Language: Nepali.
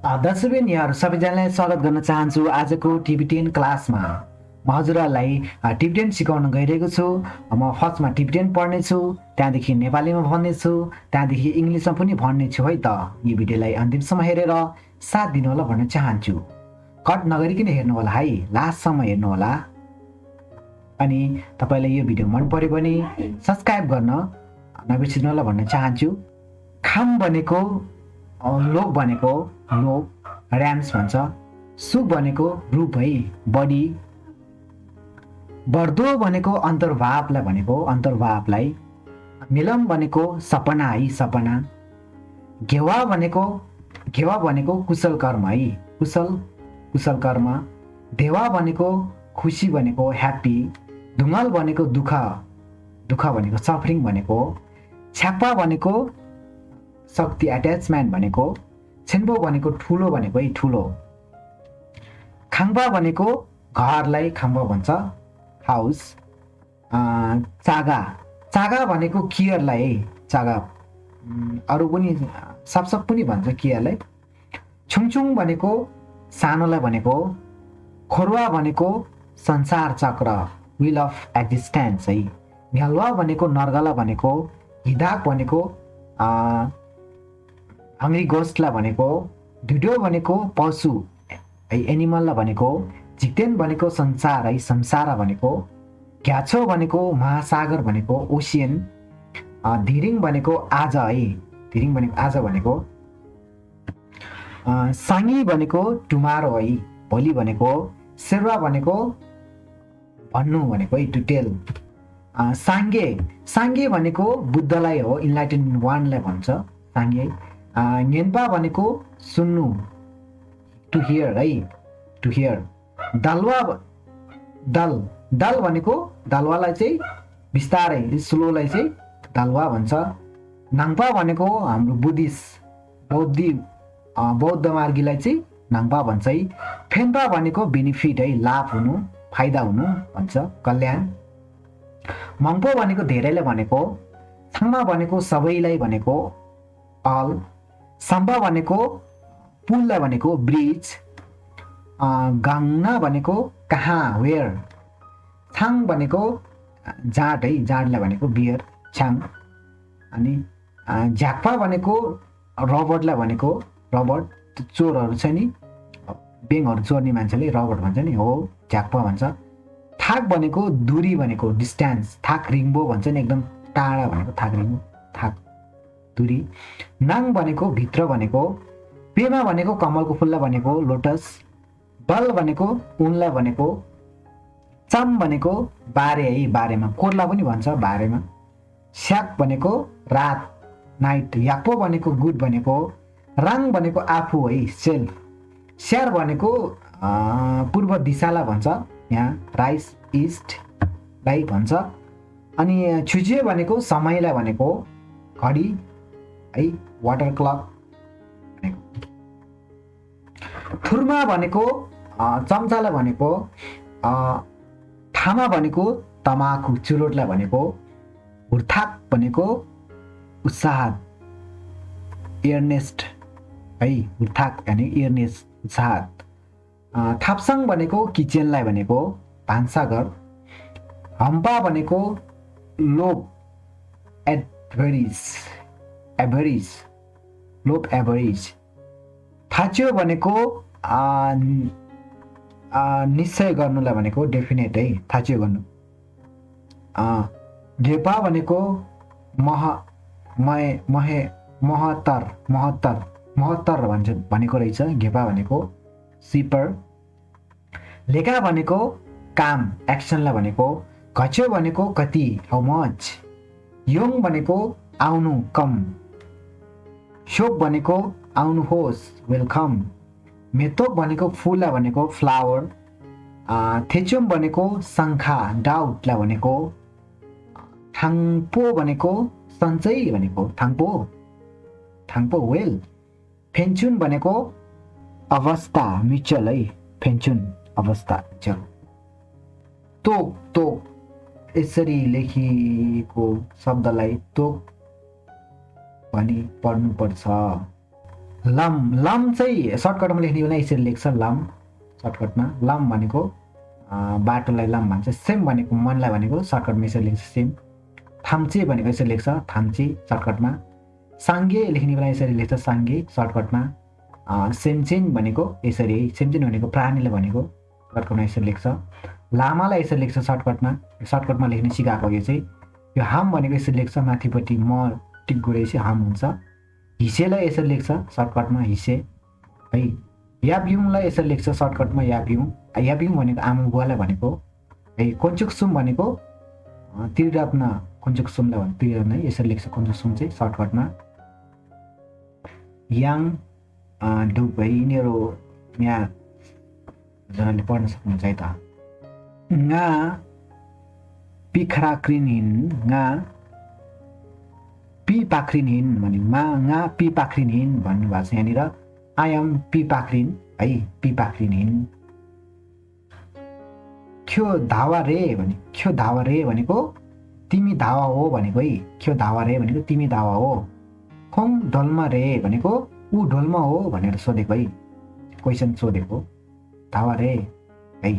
दर्शकबिन यहाँहरू सबैजनालाई स्वागत गर्न चाहन्छु आजको टिबेटियन क्लासमा। म हजुरहरूलाई टिबेटियन सिकाउन गइरहेको छु। म फर्स्टमा टिबेटियन पढ्नेछु, त्यहाँदेखि नेपालीमा भन्नेछु, त्यहाँदेखि इङ्ग्लिसमा पनि भन्नेछु है त। यो भिडियोलाई अन्तिमसम्म हेरेर साथ दिनु होला भन्न चाहन्छु। कट नगरिकन हेर्नु होला है, लास्टसम्म हेर्नु होला। अनि तपाईँलाई यो भिडियो मन पर्यो भने सब्सक्राइब गर्न नबिर्सिनु होला भन्न चाहन्छु। खाम भनेको लोक भनेको लोक, ऱ्याम्स भन्छ। सुख भनेको रूप है, बडी। बढ्दो भनेको अन्तर्भावलाई भनेको अन्तर्भावलाई। मिलम भनेको सपना है, सपना। घेवा भनेको कुशल कर्म है, कुशल कर्म। देवा भनेको खुसी भनेको ह्याप्पी। ढुङ्गल भनेको दुःख भनेको सफरिङ भनेको। छ्याप्पा भनेको शक्ति, एट्याचमेन्ट भनेको। छेन्पो भनेको ठुलो भनेको है, ठुलो। खाङ्बा भनेको घरलाई खाङ्बा भन्छ, हाउस। चागा भनेको केयरलाई है, चागा। अरू पनि सब पनि भन्छ केयरलाई। छुङछुङ भनेको सानोलाई भनेको। खोरुवा भनेको संसार चक्र, व्हिल अफ एक्जिस्टेन्स है। न्यालुवा भनेको नर्गला भनेको। हिदाक भनेको हङ्ग्री गोस्टलाई भनेको। ढुड्यो भनेको पशु है, एनिमललाई भनेको। झिक्तेन भनेको संसार है, संसार भनेको। घ्याछो भनेको महासागर भनेको, ओसियन। धिरिङ भनेको आज है, धिरिङ भनेको आज भनेको। साङ्गी भनेको टुमारो है, भोलि भनेको। सेर्वा भनेको भन्नु भनेको है, टु टेल। साङ्गे भनेको बुद्धलाई हो, इन्लाइटेन्ड वानलाई भन्छ साङ्गे। न्येन्पा भनेको सुन्नु, टु हियर है, टु हियर। दल भनेको दलवालाई चाहिँ बिस्तारै, स्लोलाई चाहिँ दलवा भन्छ। नाङ्पा भनेको हाम्रो बौद्ध मार्गीलाई चाहिँ नाङ्पा भन्छ है। फेन्पा भनेको बेनिफिट है, लाभ हुनु, फाइदा हुनु भन्छ, कल्याण। मङ्पो भनेको धेरैलाई भनेको। छाङमा भनेको सबैलाई भनेको, अल। सम्पा भनेको पुललाई भनेको, ब्रिज। गाङ्ना भनेको कहाँ, वेयर। छाङ भनेको जाँड है, जाँडलाई भनेको बियर, छाङ। अनि झ्याक्पा भनेको रबर्टलाई भनेको, रबर्ट चोरहरू छ नि, बेङहरू चोर्ने मान्छेले रबर्ट भन्छ नि, हो झ्याक्पा भन्छ। थाक भनेको दूरी भनेको, डिस्टेन्स। थाक रिङ्बो भन्छ नि, एकदम टाढा भनेको थाक रिङ्बो, थाक दूरी। नाङ भनेको भित्र भनेको। पेमा भनेको कमलको फुललाई भनेको, लोटस। बल भनेको उनलाई भनेको। चम भनेको बारे है, बारेमा। कोर्ला पनि भन्छ बारेमा। स्याक भनेको रात, नाइट। याक्पो भनेको गुड भनेको। राङ भनेको आफू है, सेल्फ। स्यार भनेको पूर्व दिशालाई भन्छ, यहाँ राइस इस्टलाई भन्छ। अनि छुजिए भनेको समयलाई भनेको, घडी है, वाटर क्लक भनेको। थुर्मा भनेको चम्चालाई भनेको। थामा भनेको तमाखु, चुरोटलाई भनेको। हुर्थाक भनेको उत्साह, एयरनेस्ट है, हुर्थाक यानि एयरनेस्ट, उत्साह। थाप्साङ भनेको किचनलाई भनेको, भान्साघर। हम्पा भनेको लोभ, एभरेज, लोभ एभरेज। थाच्यो भनेको निश्चय गर्नुलाई भनेको, डेफिनेट है, थाच्यो गर्नु। घेपा भनेको महत्तर भन्छ भनेको रहेछ, घेपा भनेको सिपर। लेखा भनेको काम, एक्सनलाई भनेको। घच्यो भनेको कति, हाउ मच। योङ भनेको आउनु, कम। शोक भनेको आउनुहोस्, वेलकम। मेतोक भनेको फुललाई भनेको, फ्लावर। थेचुम भनेको शङ्खा, डाउटलाई भनेको। थाङपो भनेको सन्चै भनेको, थाङपो वेल। फेन्चुन भनेको अवस्था, म्युचुअल है, फेन्चुन अवस्था, म्युचुअल। तोक यसरी लेखिएको शब्दलाई तोक भनी पढ्नुपर्छ। लम लम चाहिँ सर्टकटमा लेख्ने बेला यसरी लेख्छ लम सर्टकटमा लम भनेको बाटोलाई लम भन्छ सेम भनेको मनलाई भनेको सर्टकटमा यसरी लेख्छ सेम थाम्चे भनेको यसरी लेख्छ थाम्चे सर्टकटमा साङ्गे लेख्ने बेला यसरी लेख्छ साङ्गे सर्टकटमा सेमचेन भनेको यसरी सेमचेन भनेको प्राणीले भनेको सर्टकटमा यसरी लेख्छ लामालाई यसरी लेख्छ सर्टकटमा लेख्ने सिकाएको यो चाहिँ यो हाम भनेको यसरी लेख्छ माथिपट्टि म टिक गरेपछि हाम हुन्छ हिसेलाई यसरी लेख्छ सर्टकटमा हिसे है याब्युङलाई यसरी लेख्छ सर्टकटमा याब्युङ भनेको आमा बुवालाई भनेको है कोन्चुकसुम भनेको त्रिरत्न कोन्चुकसुमलाई भने त्रिरत्न है यसरी लेख्छ कोन्चुकसुम चाहिँ सर्टकटमा याङ डुप है यिनीहरू यहाँ जनाले पढ्न सक्नुहुन्छ है त nga pikhrakrinhin nga पिपाख्रिनहीन भने मा nga पिपाख्रिनहीन भन्नु भएको छ यहाँनिर आई एम पिपाख्रिन है पिपाख्रिनहीन ख्यो धावा रे भनेको तिमी धावा हो भनेको है ख्यो धावा रे भनेको तिमी धावा हो खोङ ढोल्मा रे भनेको ऊ ढोल्मा हो भनेर सोधेको है क्वेसन सोधेको धावा रे है